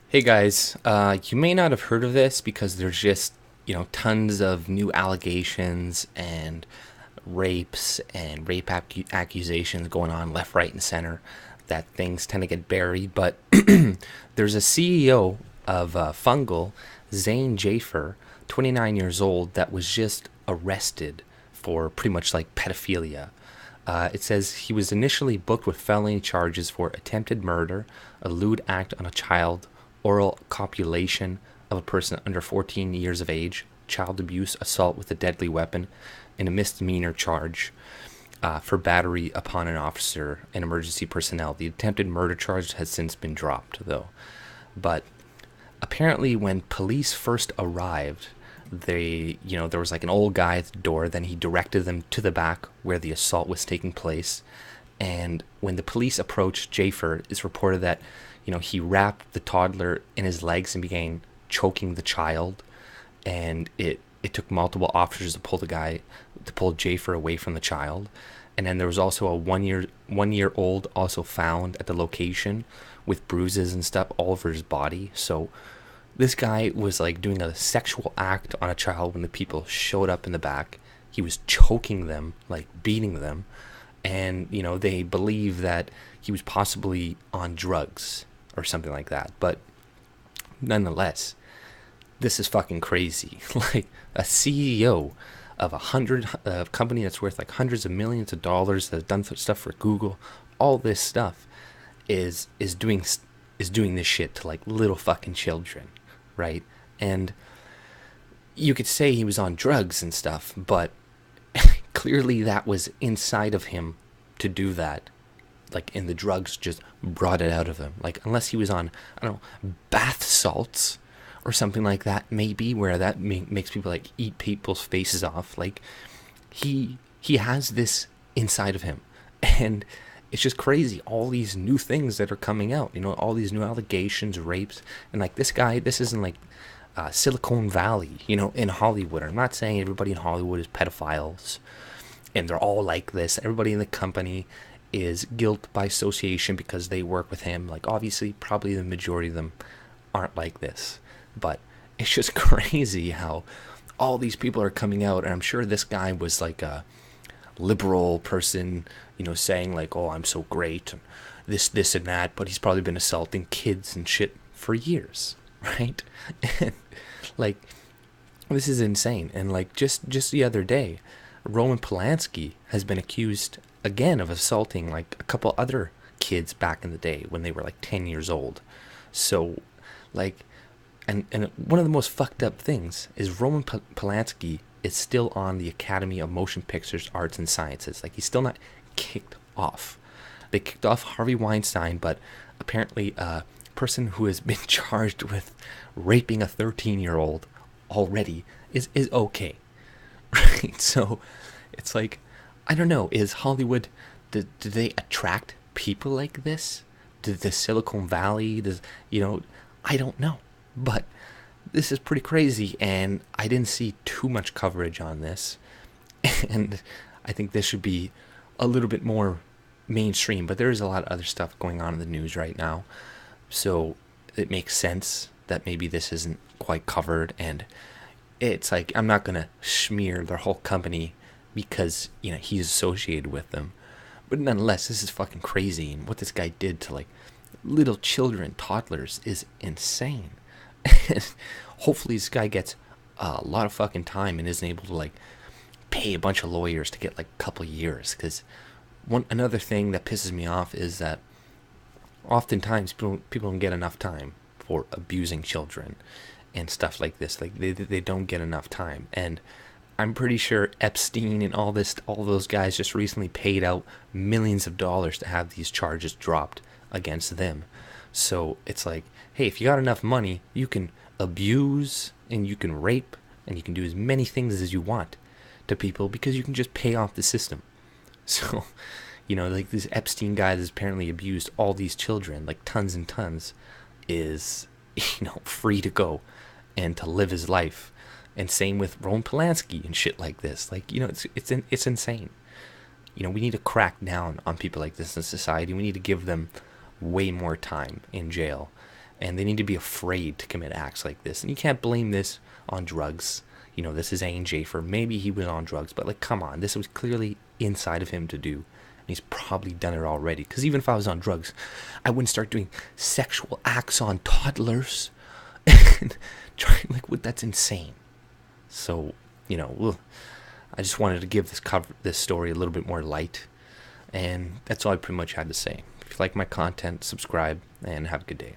Hey guys, you may not have heard of this because there's just, tons of new allegations and rapes and accusations going on left, right, and center that things tend to get buried. But there's a CEO of Fungal, Zane Jafer, 29 years old, that was just arrested for pretty much like pedophilia. It says he was initially booked with felony charges for attempted murder, a lewd act on a child, oral copulation of a person under 14 years of age, child abuse, assault with a deadly weapon, and a misdemeanor charge for battery upon an officer and emergency personnel. The attempted murder charge has since been dropped, though. But apparently, when police first arrived, there was like an old guy at the door. Then he directed them to the back where the assault was taking place. And when the police approached Jafer, it's reported that, he wrapped the toddler in his legs and began choking the child. And it took multiple officers to pull Jafer away from the child. And then there was also a one year old also found at the location with bruises and stuff all over his body. So this guy was like doing a sexual act on a child when the people showed up in the back. He was choking them, like beating them, and they believe that he was possibly on drugs or something like that. But nonetheless, this is fucking crazy. Like a CEO of a company that's worth like hundreds of millions of dollars, that's done stuff for Google, all this stuff is is doing is doing this shit to like little fucking children, right? And you could say he was on drugs and stuff, but clearly that was inside of him to do that. Like, and the drugs just brought it out of him. Like, unless he was on, I don't know, bath salts or something like that, maybe, where that makes people like eat people's faces off. Like, he has this inside of him, and it's just crazy. All these new things that are coming out, all these new allegations, rapes, and like this guy, this isn't like Silicon Valley, in Hollywood. I'm not saying everybody in Hollywood is pedophiles and they're all like this. Everybody in the company is guilt by association because they work with him. Like, obviously, probably the majority of them aren't like this. But it's just crazy how all these people are coming out. And I'm sure this guy was like a liberal person, saying like, oh, I'm so great, and this, and that. But he's probably been assaulting kids and shit for years, right? And like, this is insane. And like, just the other day, Roman Polanski has been accused again of assaulting like a couple other kids back in the day when they were like 10 years old. So like, and one of the most fucked up things is Roman Polanski is still on the Academy of Motion Pictures Arts and Sciences. Like, he's still not kicked off. They kicked off Harvey Weinstein, but apparently a person who has been charged with raping a 13-year-old already is okay. Right? So it's like, I don't know, is Hollywood, do they attract people like this? Did the Silicon Valley, I don't know. But this is pretty crazy, and I didn't see too much coverage on this. And I think this should be a little bit more mainstream, but there is a lot of other stuff going on in the news right now. So it makes sense that maybe this isn't quite covered, and it's like, I'm not gonna smear their whole company because he's associated with them, but nonetheless, this is fucking crazy, and what this guy did to like little children, toddlers, is insane. And hopefully this guy gets a lot of fucking time and isn't able to like pay a bunch of lawyers to get like a couple years. Because another thing that pisses me off is that oftentimes people don't get enough time for abusing children and stuff like this. Like, they don't get enough time. And I'm pretty sure Epstein and all those guys just recently paid out millions of dollars to have these charges dropped against them. So it's like, hey, if you got enough money, you can abuse and you can rape and you can do as many things as you want to people because you can just pay off the system. So, like this Epstein guy that's apparently abused all these children, like tons and tons, is, free to go and to live his life. And same with Roman Polanski and shit like this. Like, it's insane. We need to crack down on people like this in society. We need to give them way more time in jail and they need to be afraid to commit acts like this. And you can't blame this on drugs. You know, this is A&J for maybe he was on drugs, but like, come on, this was clearly inside of him to do. And he's probably done it already. Because even if I was on drugs, I wouldn't start doing sexual acts on toddlers. And trying, like, that's insane. So, you know, I just wanted to give this story a little bit more light. And that's all I pretty much had to say. If you like my content, subscribe, and have a good day.